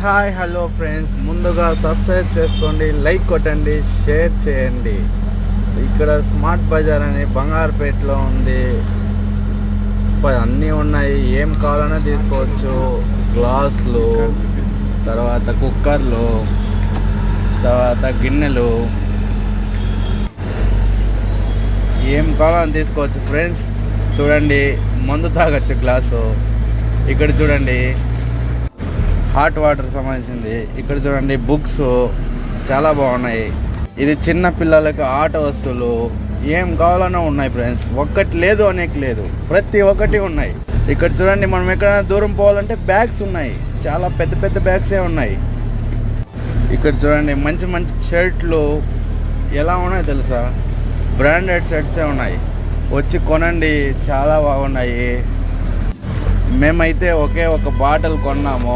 Hi hello friends, ముందుగా subscribe చేసుకోండి, like కొట్టండి, షేర్ చేయండి. ఇక్కడ స్మార్ట్ బజార్ అని బంగారుపేటలో ఉంది. అన్నీ ఉన్నాయి, ఏం కావాలన్నా తీసుకోవచ్చు. గ్లాసులు, తర్వాత కుక్కర్లు, తర్వాత గిన్నెలు, ఏం కావాలని తీసుకోవచ్చు ఫ్రెండ్స్. చూడండి, మందు తాగొచ్చు గ్లాసు. ఇక్కడ చూడండి, హాట్ వాటర్ సంబంధించింది. ఇక్కడ చూడండి, బుక్స్ చాలా బాగున్నాయి. ఇది చిన్న పిల్లలకి ఆట వస్తువులు, ఏం కావాలన్నా ఉన్నాయి ఫ్రెండ్స్. ఒక్కటి లేదు అనేక లేదు, ప్రతి ఒక్కటి ఉన్నాయి. ఇక్కడ చూడండి, మనం ఎక్కడైనా దూరం పోవాలంటే బ్యాగ్స్ ఉన్నాయి, చాలా పెద్ద పెద్ద బ్యాగ్సే ఉన్నాయి. ఇక్కడ చూడండి, మంచి మంచి షర్ట్లు ఎలా ఉన్నాయో తెలుసా, బ్రాండెడ్ షర్ట్సే ఉన్నాయి. వచ్చి కొనండి, చాలా బాగున్నాయి. మేమైతే ఒకే ఒక బాటిల్ కొన్నాము.